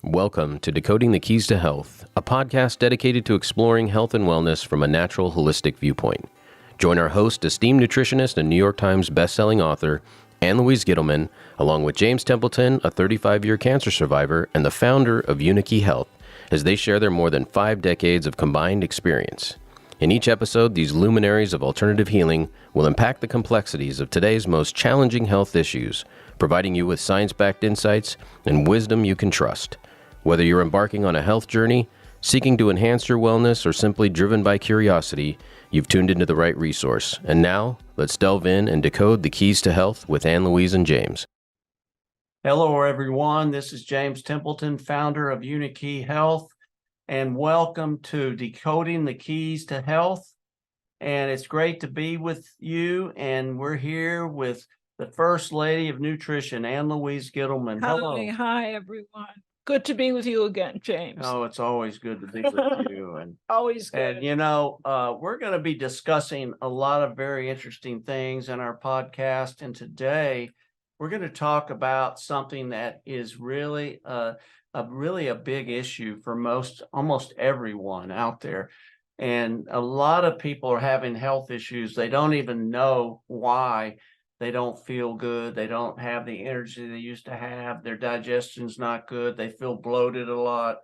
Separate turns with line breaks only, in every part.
Welcome to Decoding the Keys to Health, a podcast dedicated to exploring health and wellness from a natural, holistic viewpoint. Join our host, esteemed nutritionist and New York Times bestselling author, Ann-Louise Gittleman, along with James Templeton, a 35-year cancer survivor and the founder of Unikey Health, as they share their more than 5 decades of combined experience. In each episode, these luminaries of alternative healing will unpack the complexities of today's most challenging health issues, providing you with science-backed insights and wisdom you can trust. Whether you're embarking on a health journey, seeking to enhance your wellness, or simply driven by curiosity, you've tuned into the right resource. And now, let's delve in and decode the keys to health with Ann-Louise and James.
Hello, everyone. This is James Templeton, founder of Unikey Health, and welcome to Decoding the Keys to Health. And it's great to be with you. And we're here with the First Lady of Nutrition, Ann-Louise Gittleman. Hello.
Hi, everyone. Good to be with you again, James.
Oh, it's always good to be with you. And
always good.
And we're going to be discussing a lot of very interesting things in our podcast. And today we're going to talk about something that is really a big issue for almost everyone out there. And a lot of people are having health issues. They don't even know why. They don't feel good. They don't have the energy they used to have. Their digestion's not good. They feel bloated a lot.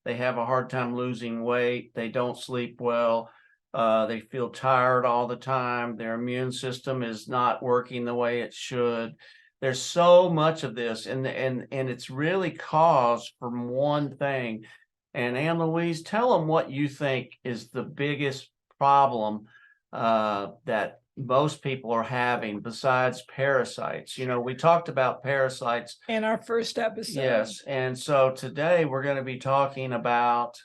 They have a hard time losing weight. They don't sleep well. They feel tired all the time. Their immune system is not working the way it should. There's so much of this, and it's really caused from one thing. And Ann-Louise, tell them what you think is the biggest problem that most people are having besides parasites. You know, we talked about parasites
in our first episode.
Yes, and so today we're going to be talking about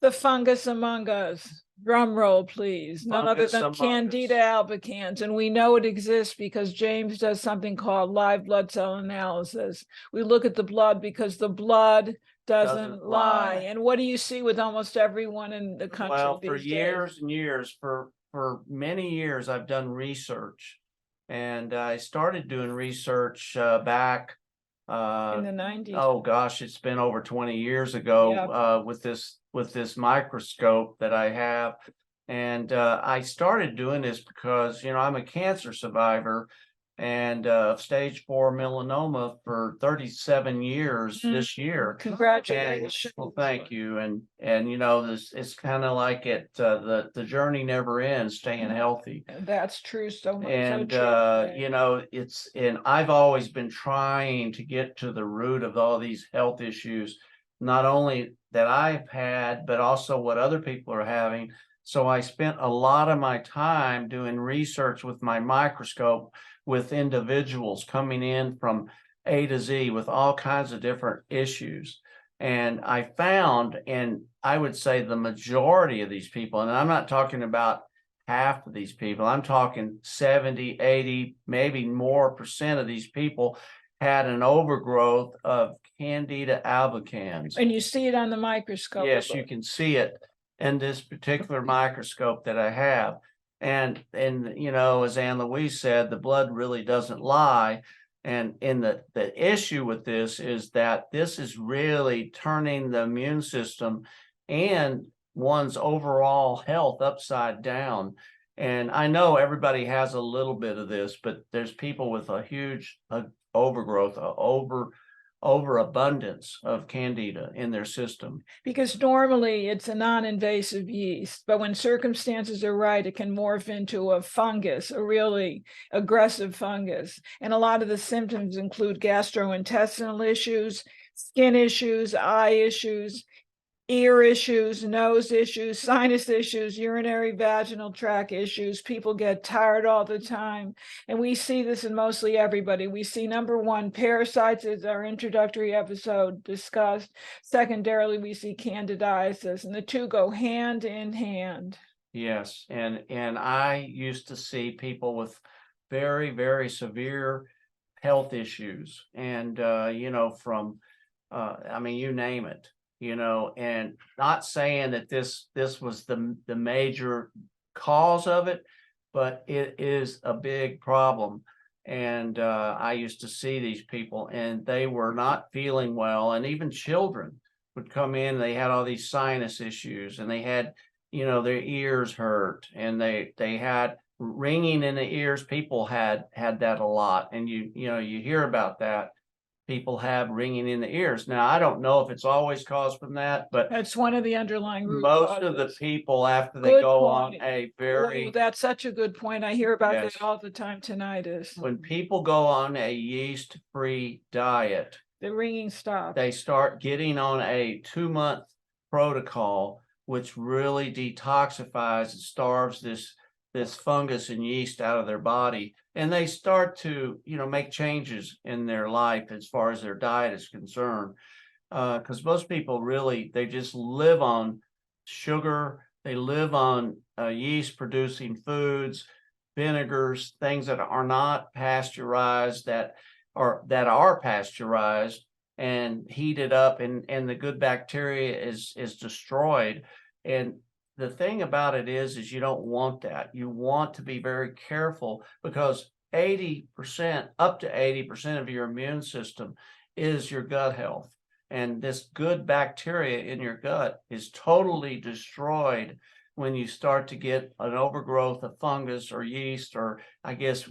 the fungus among us. Drum roll, please. None other than Candida albicans. And we know it exists because James does something called live blood cell analysis. We look at the blood because the blood doesn't lie. And what do you see with almost everyone in the country?
Well, for years and years, for many years, I've done research. And I started doing research back
in the 90s.
Oh gosh, it's been over 20 years ago.
Yep.
with this microscope that I have. And I started doing this because, I'm a cancer survivor and stage 4 melanoma for 37 years this year.
Congratulations.
Well, thank you. And this, it's kind of like the journey never ends, staying healthy.
That's true. So much.
And
so true.
I've always been trying to get to the root of all these health issues, not only that I've had, but also what other people are having. So I spent a lot of my time doing research with my microscope with individuals coming in from A to Z with all kinds of different issues. And I found, and I would say the majority of these people, and I'm not talking about half of these people, I'm talking 70, 80, maybe more percent of these people had an overgrowth of Candida albicans.
And you see it on the microscope.
Yes, you can see it in this particular microscope that I have. And as Ann-Louise said, the blood really doesn't lie. And the issue with this is that this is really turning the immune system and one's overall health upside down. And I know everybody has a little bit of this, but there's people with a huge overgrowth, overabundance of Candida in their system.
Because normally it's a non-invasive yeast, but when circumstances are right, it can morph into a fungus, a really aggressive fungus. And a lot of the symptoms include gastrointestinal issues, skin issues, eye issues, ear issues, nose issues, sinus issues, urinary vaginal tract issues. People get tired all the time. And we see this in mostly everybody. We see, number one, parasites, as our introductory episode discussed. Secondarily, we see candidiasis, and the two go hand in hand.
Yes. And I used to see people with very, very severe health issues. And, from, you name it. And not saying that this was the major cause of it, but it is a big problem. And I used to see these people, and they were not feeling well. And even children would come in, they had all these sinus issues, and they had, their ears hurt, and they had ringing in the ears. People had that a lot, and you hear about that. People have ringing in the ears. Now, I don't know if it's always caused from that, but
That's one of the underlying root
most of the
causes.
people, after they
Good
go on
point.
a
Oh,
very,
that's such a good point. I hear about
Yes.
that all the time, tinnitus.
when people go on a yeast-free diet,
The ringing stops.
they start getting on a 2-month protocol, which really detoxifies and starves this fungus and yeast out of their body. And they start to, make changes in their life as far as their diet is concerned. Because most people really, they just live on sugar. They live on yeast producing foods, vinegars, things that are not pasteurized, that are pasteurized and heated up, and the good bacteria is destroyed. And the thing about it is you don't want that. You want to be very careful, because 80%, up to 80% of your immune system is your gut health. And this good bacteria in your gut is totally destroyed when you start to get an overgrowth of fungus or yeast, or I guess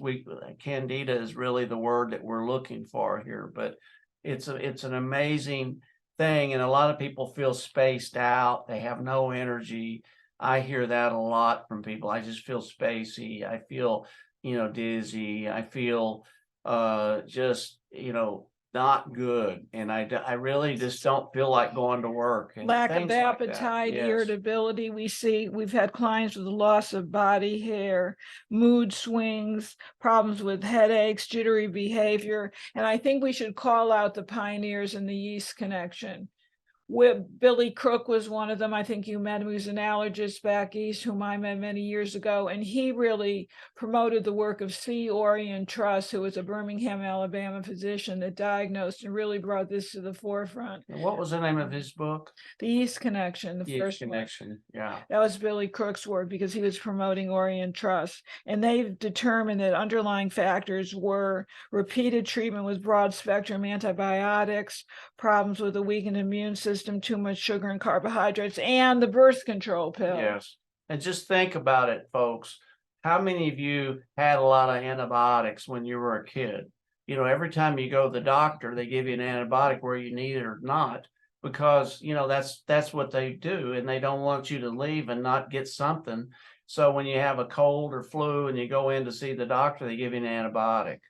Candida is really the word that we're looking for here. But it's an amazing thing, and a lot of people feel spaced out. They have no energy. I hear that a lot from people. I just feel spacey. I feel, dizzy. I feel just, not good. And I really just don't feel like going to work. And
Lack of
things like that.
appetite,
Yes.
irritability. We've had clients with loss of body hair, mood swings, problems with headaches, jittery behavior. And I think we should call out the pioneers in the yeast connection. Billy Crook was one of them. I think you met him. He was an allergist back east, whom I met many years ago. And he really promoted the work of C. Orion Truss, who was a Birmingham, Alabama physician that diagnosed and really brought this to the forefront.
And what was the name of his book?
The Yeast Connection, the
Yeast
first one.
Connection. Yeah.
That was Billy Crook's work, because he was promoting Orion Truss. And they've determined that underlying factors were repeated treatment with broad spectrum antibiotics, problems with a weakened immune system, too much sugar and carbohydrates, and the birth control pill.
Yes. And just think about it, folks. How many of you had a lot of antibiotics when you were a kid? Every time you go to the doctor, they give you an antibiotic where you need it or not, because, that's what they do. And they don't want you to leave and not get something. So when you have a cold or flu and you go in to see the doctor, they give you an antibiotic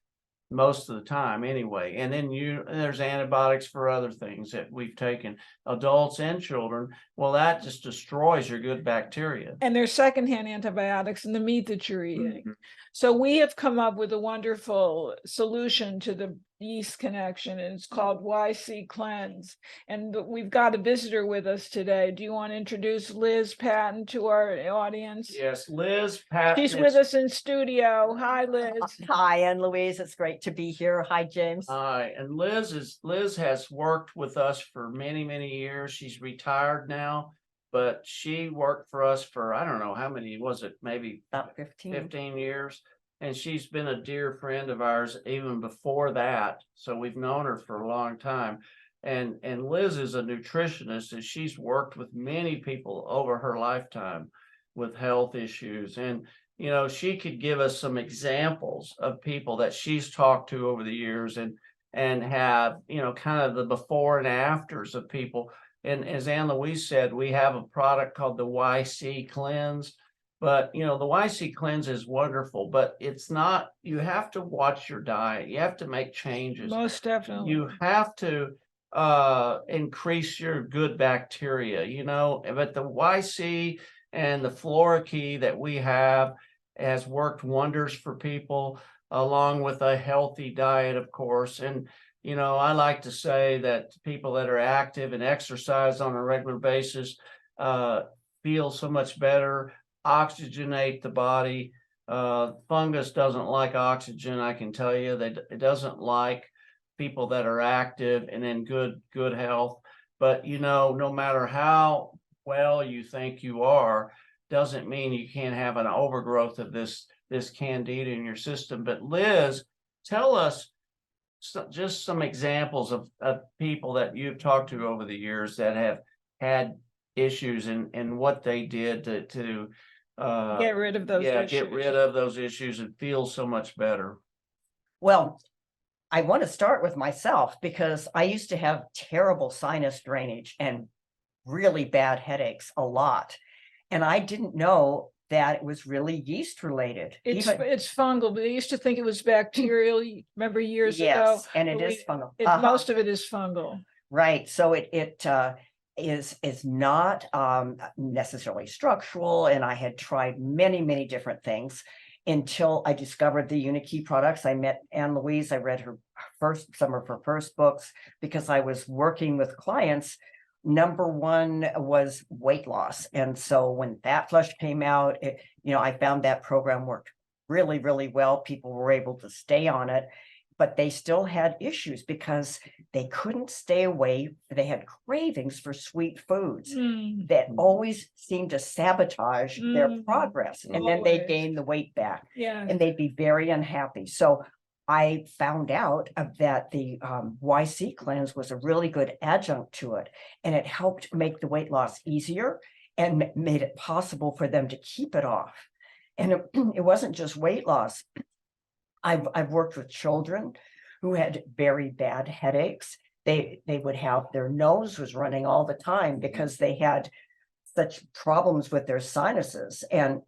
most of the time anyway. And then there's antibiotics for other things that we've taken, adults and children. Well, that just destroys your good bacteria.
And there's secondhand antibiotics in the meat that you're eating.
Mhm.
So we have come up with a wonderful solution to the yeast connection, and it's called YC Cleanse. And we've got a visitor with us today. Do you want to introduce Liz Patton to our audience?
Yes, Liz Patton.
She's with us in studio. Hi, Liz.
Hi, Anne Louise. It's great to be here. Hi, James.
Hi, and Liz has worked with us for many, many years. She's retired now, but she worked for us for, I don't know how many was it, maybe
About 15.
years. And she's been a dear friend of ours even before that. So we've known her for a long time. And Liz is a nutritionist, and she's worked with many people over her lifetime with health issues. And she could give us some examples of people that she's talked to over the years, and have, kind of the before and afters of people. And as Anne Louise said, we have a product called the YC Cleanse. But, the YC Cleanse is wonderful, but it's not, you have to watch your diet. You have to make changes.
Most definitely.
You have to increase your good bacteria, but the YC and the Flora Key that we have has worked wonders for people, along with a healthy diet, of course. And, I like to say that people that are active and exercise on a regular basis feel so much better, oxygenate the body. Fungus doesn't like oxygen, I can tell you. That it doesn't like people that are active and in good health. But no matter how well you think you are, doesn't mean you can't have an overgrowth of this Candida in your system. But Liz tell us just some examples of people that you've talked to over the years that have had issues and what they did to
Get rid of those
get
issues.
rid of those issues and feel so much better.
Well, I want to start with myself because I used to have terrible sinus drainage and really bad headaches a lot. And I didn't know that it was really yeast related.
It's fungal, but they used to think it was bacterial. Remember years ago?
Yes, and it
But
is fungal.
Most of it is fungal.
Right. So it is not necessarily structural. And I had tried many different things until I discovered the Unikey products. I met Anne Louise. I read some of her first books because I was working with clients. Number one was weight loss. And so when Fat Flush came out, I found that program worked really well. People were able to stay on it, but they still had issues because they couldn't stay away. They had cravings for sweet foods that always seemed to sabotage their progress. And then they gain the weight back.
Yeah.
And they'd be very unhappy. So I found out that the YC cleanse was a really good adjunct to it, and it helped make the weight loss easier and made it possible for them to keep it off. And it wasn't just weight loss. I've worked with children who had very bad headaches. They would have their nose was running all the time because they had such problems with their sinuses and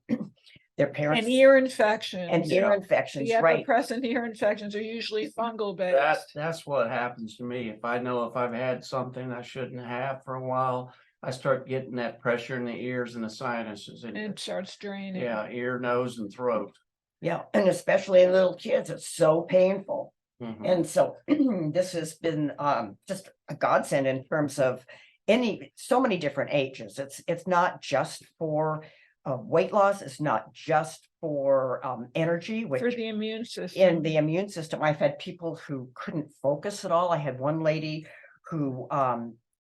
their parents
and ear infections.
The right.
Present ear infections are usually fungal based.
That's what happens to me. If I know if I've had something I shouldn't have for a while, I start getting that pressure in the ears and the sinuses. And
it starts draining.
Yeah, ear, nose, and throat.
Yeah, and especially in little kids, it's so painful.
Mm-hmm.
And so this has been just a godsend in terms of so many different ages. It's not just for weight loss. It's not just for energy,
for the immune system.
In the immune system, I've had people who couldn't focus at all. I had one lady who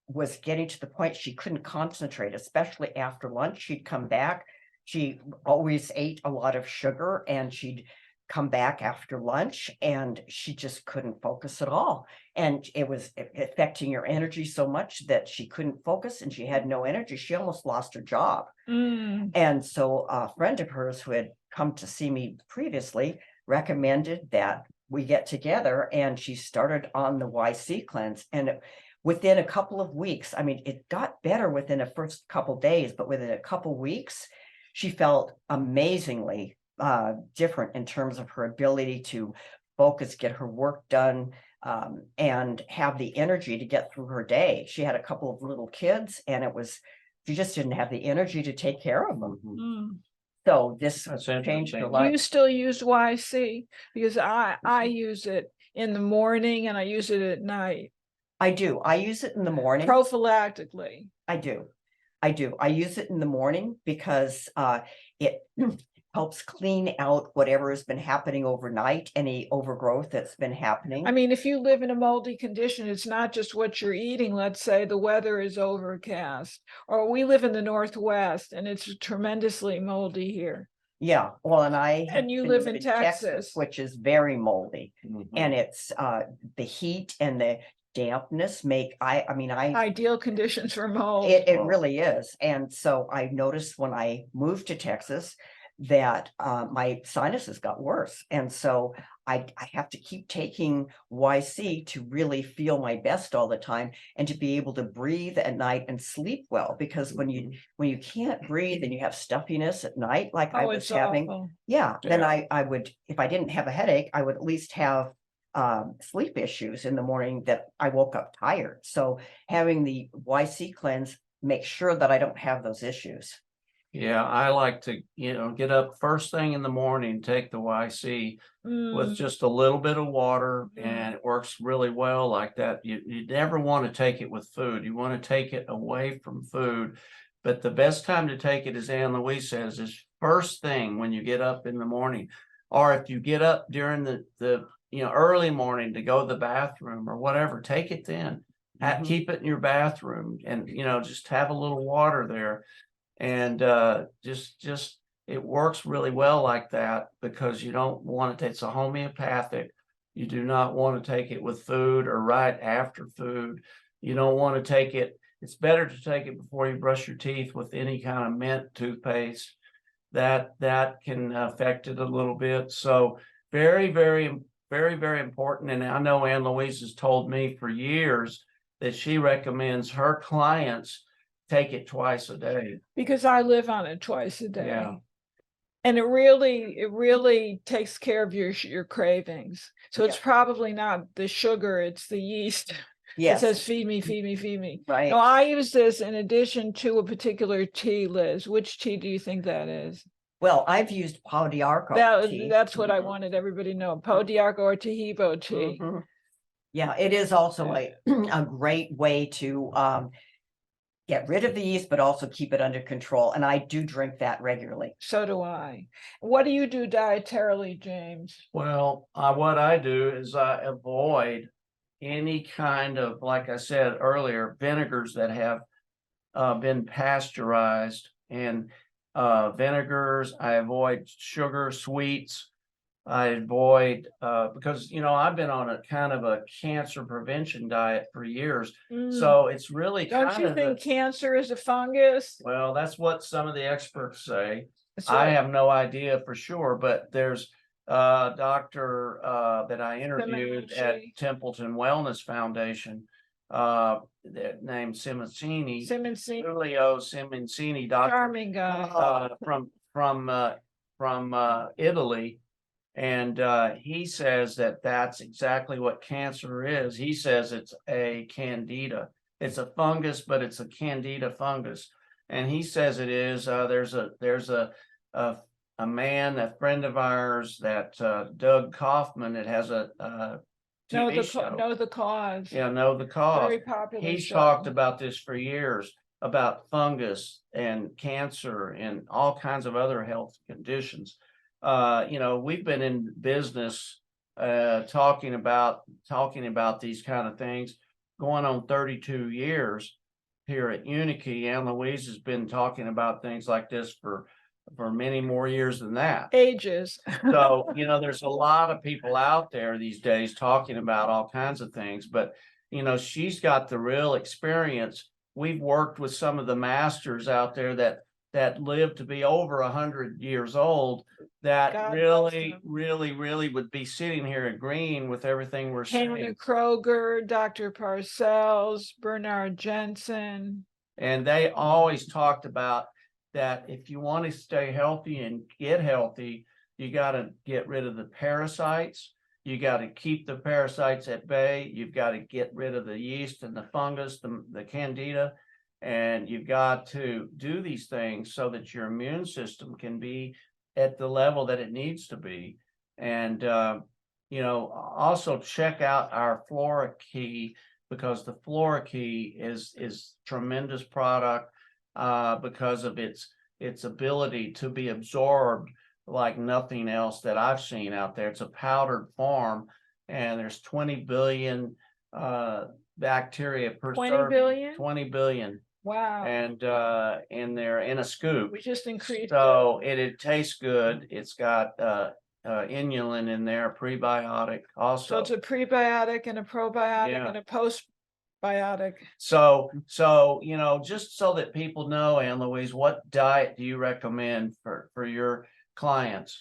was getting to the point she couldn't concentrate, especially after lunch. She'd come back. She always ate a lot of sugar, and she'd come back after lunch and she just couldn't focus at all. And it was affecting her energy so much that she couldn't focus and she had no energy. She almost lost her job. And so a friend of hers who had come to see me previously recommended that we get together, and she started on the YC cleanse. And within a couple of weeks, I mean, it got better within the first couple of days, but within a couple of weeks, she felt amazingly different in terms of her ability to focus, get her work done, and have the energy to get through her day. She had a couple of little kids, and she just didn't have the energy to take care of them. So this changed her life.
Do you still use YC? Because I use it in the morning and I use it at night.
I do. I use it in the morning.
Prophylactically.
I do. I use it in the morning because it helps clean out whatever has been happening overnight, any overgrowth that's been happening.
I mean, if you live in a moldy condition, it's not just what you're eating. Let's say the weather is overcast, or we live in the Northwest and it's tremendously moldy here.
Yeah, well,
and you live in Texas,
which is very moldy, and it's the heat and the dampness make
ideal conditions for mold.
It really is. And so I noticed when I moved to Texas that my sinuses got worse. And so I have to keep taking YC to really feel my best all the time and to be able to breathe at night and sleep well. Because when you can't breathe and you have stuffiness at night, like I was having, then I would, if I didn't have a headache, I would at least have sleep issues in the morning that I woke up tired. So having the YC cleanse makes sure that I don't have those issues.
Yeah, I like to, get up first thing in the morning, take the YC with just a little bit of water, and it works really well like that. You never want to take it with food. You want to take it away from food. But the best time to take it, as Anne Louise says, is first thing when you get up in the morning, or if you get up during the early morning to go to the bathroom or whatever, take it then. Keep it in your bathroom, and just have a little water there. And just it works really well like that, because you don't want it. It's a homeopathic You do not want to take it with food or right after food. You don't want to take it. It's better to take it before you brush your teeth with any kind of mint toothpaste. That can affect it a little bit. So very, very, very, very important. And I know Ann Louise has told me for years that she recommends her clients take it twice a day.
Because I live on it twice a day.
Yeah.
And it really takes care of your cravings. So it's probably not the sugar, it's the yeast. It says, feed me, feed me, feed me.
Right.
Now, I use this in addition to a particular tea, Liz. Which tea do you think that is?
Well, I've used Pau d'Arco tea.
That's what I wanted everybody to know. Pau d'Arco or Tahibo tea.
Yeah, it is also a great way to get rid of the yeast, but also keep it under control. And I do drink that regularly.
So do I. What do you do dietarily, James?
Well, what I do is I avoid any kind of, like I said earlier, vinegars that have been pasteurized, and vinegars. I avoid sugar, sweets. I avoid because I've been on a kind of a cancer prevention diet for years. So it's really
Don't you think cancer is a fungus?
Well, that's what some of the experts say. I have no idea for sure, but there's doctor that I interviewed at Templeton Wellness Foundation named Simoncini, Julio Simoncini, doctor,
charming guy,
from Italy, and he says that that's exactly what cancer is. He says it's a Candida. It's a fungus, but it's a Candida fungus, and he says it is. There's a man, a friend of ours, that Doug Kaufman, that has a TV show.
Know the Cause.
Yeah, Know the Cause.
Very popular.
He's talked about this for years, about fungus and cancer and all kinds of other health conditions. We've been in business talking about these kind of things going on 32 years here at Unity. Ann Louise has been talking about things like this for many more years than that.
Ages.
So, there's a lot of people out there these days talking about all kinds of things, but, she's got the real experience. We've worked with some of the masters out there that live to be over 100 years old, that
God
really would be sitting here agreeing with everything we're saying.
Hannah Kroger, Dr. Parcells, Bernard Jensen.
And they always talked about that if you want to stay healthy and get healthy, you got to get rid of the parasites. You got to keep the parasites at bay. You've got to get rid of the yeast and the fungus, the Candida, and you've got to do these things so that your immune system can be at the level that it needs to be. And, also check out our Flora Key, because the Flora Key is tremendous product. Because of its ability to be absorbed like nothing else that I've seen out there. It's a powdered form, and there's 20 billion bacteria per
20
serving.
billion?
20 billion.
Wow.
And in there, in a scoop.
We just increased.
So it tastes good. It's got inulin in there, prebiotic also.
So it's a prebiotic and a probiotic and a postbiotic.
So, just so that people know, Ann Louise, what diet do you recommend for your clients?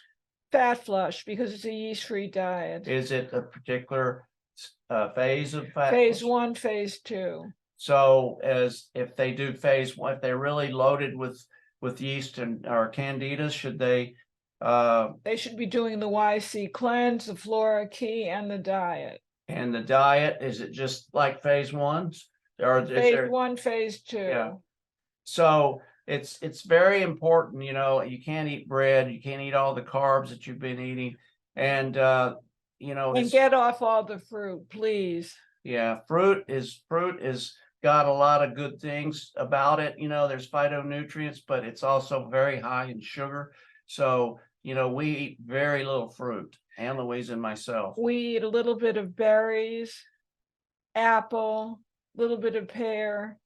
Fat flush, because it's a yeast-free diet.
Is it a particular phase of fat?
Phase 1, phase 2.
So as if they do phase 1, if they're really loaded with yeast or Candida, should they
should be doing the YC cleanse, the Flora Key, and the diet.
And the diet, is it just like phase 1, or
phase 1, phase 2?
Yeah. So it's very important. You can't eat bread. You can't eat all the carbs that you've been eating, and
and get off all the fruit, please.
Yeah, fruit is got a lot of good things about it. There's phytonutrients, but it's also very high in sugar. So we eat very little fruit. Ann Louise and myself.
We eat a little bit of berries, apple, a little bit of pear.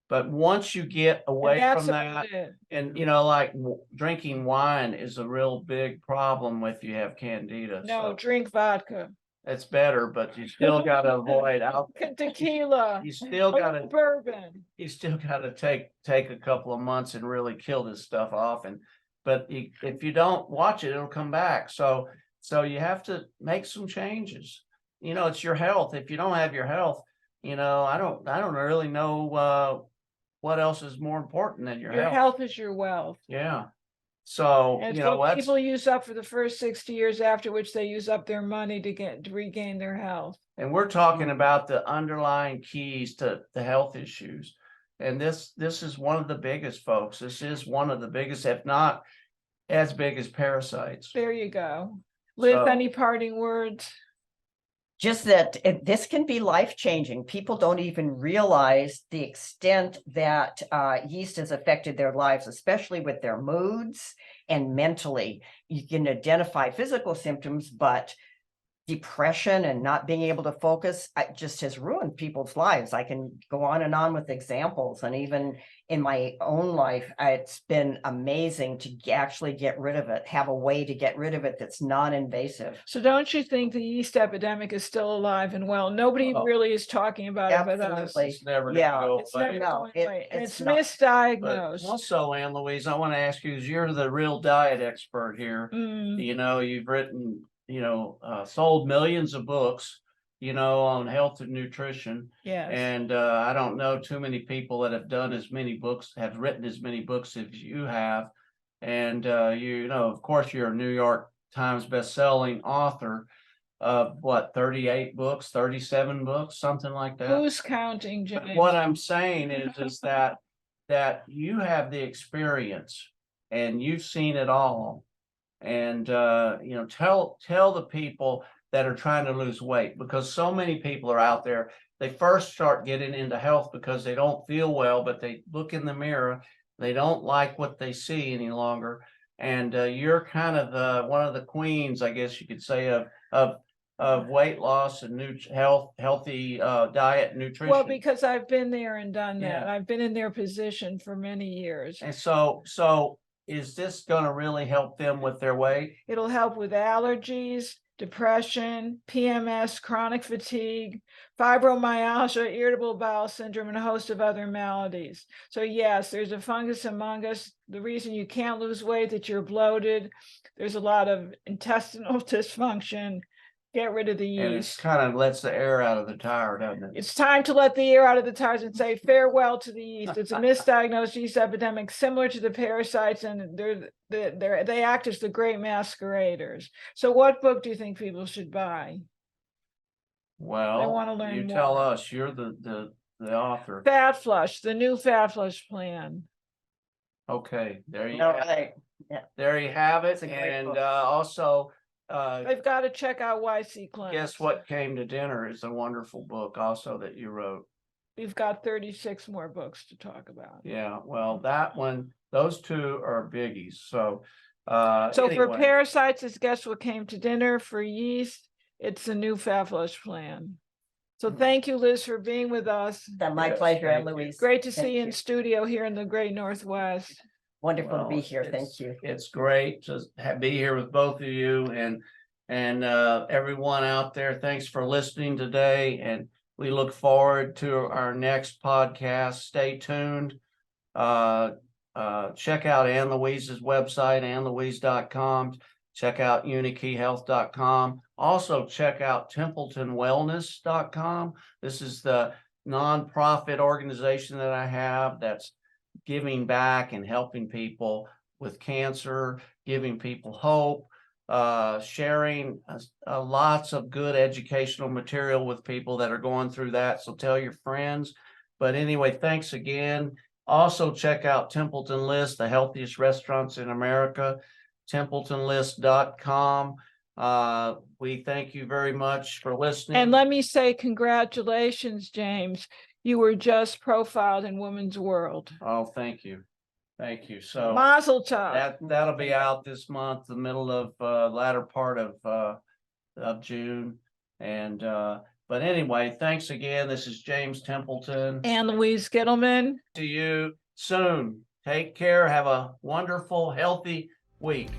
But once you get away from that, and like drinking wine is a real big problem if you have Candida.
No, drink vodka.
it's better, but you still got to avoid alcohol.
Tequila,
You still got to
bourbon.
take a couple of months and really kill this stuff off. But if you don't watch it, it'll come back. So you have to make some changes. It's your health. If you don't have your health, I don't really know what else is more important than your
Your
health.
health is your wealth.
Yeah. So,
And it's what people use up for the first 60 years, after which they use up their money to regain their health.
And we're talking about the underlying keys to the health issues. And this is one of the biggest, folks. This is one of the biggest, if not as big as parasites.
There you go. Liz, any parting words?
Just that this can be life-changing. People don't even realize the extent that yeast has affected their lives, especially with their moods and mentally. You can identify physical symptoms, but depression and not being able to focus just has ruined people's lives. I can go on and on with examples. And even in my own life, it's been amazing to actually get rid of it, have a way to get rid of it that's non-invasive.
So don't you think the yeast epidemic is still alive and well? Nobody really is talking about it but us.
It's never going to go
It's never
away.
going away. And it's
not.
misdiagnosed.
But also, Ann Louise, I want to ask you, as you're the real diet expert here, you've written, sold millions of books, on health and nutrition.
Yes.
And I don't know too many people that have done as many books, have written as many books as you have. And, of course, you're a New York Times best-selling author of 38 books, 37 books, something like that.
Who's counting, James?
But what I'm saying is that you have the experience and you've seen it all. And, tell the people that are trying to lose weight, because so many people are out there. They first start getting into health because they don't feel well, but they look in the mirror, they don't like what they see any longer. And you're kind of one of the queens, I guess you could say, of weight loss and healthy diet and nutrition.
Well, because I've been there and done that.
Yeah.
I've been in their position for many years.
And so is this going to really help them with their weight?
It'll help with allergies, depression, PMS, chronic fatigue, fibromyalgia, irritable bowel syndrome, and a host of other maladies. So yes, there's a fungus among us. The reason you can't lose weight, that you're bloated. There's a lot of intestinal dysfunction. Get rid of the yeast.
And it kind of lets the air out of the tire, doesn't it?
It's time to let the air out of the tires and say farewell to the yeast. It's a misdiagnosed yeast epidemic, similar to the parasites, and they act as the great masqueraders. So what book do you think people should buy?
Well,
I want to learn
you
more.
tell us. You're the author.
Fat Flush, the new Fat Flush plan.
Okay, there you
No,
have it.
yeah.
There you have it.
It's a great
And
book.
also,
They've got to check out YC Clinics.
Guess What Came to Dinner is a wonderful book also that you wrote.
We've got 36 more books to talk about.
Yeah, well, that one, those two are biggies. So
So for
anyway.
parasites, it's Guess What Came to Dinner. For yeast, it's the new Fat Flush plan. So thank you, Liz, for being with us.
My
Yes,
pleasure,
thank
Ann
you.
Louise.
Great to
Thank
see you in
you.
studio here in the great Northwest.
Wonderful to be
Well,
here. Thank
it's-
you.
It's great to be here with both of you and everyone out there. Thanks for listening today, and we look forward to our next podcast. Stay tuned. Check out Ann Louise's website, annlouise.com. Check out unikeyhealth.com. Also check out templetonwellness.com. This is the nonprofit organization that I have that's giving back and helping people with cancer, giving people hope, sharing lots of good educational material with people that are going through that. So tell your friends. But anyway, thanks again. Also check out Templeton List, the healthiest restaurants in America, templetonlist.com. We thank you very much for listening.
And let me say congratulations, James. You were just profiled in Women's World.
Oh, thank you. Thank you. So
Mazel tov.
that'll be out this month, the middle of latter part of June. And but anyway, thanks again. This is James Templeton.
Ann Louise Gittleman.
See you soon. Take care. Have a wonderful, healthy week.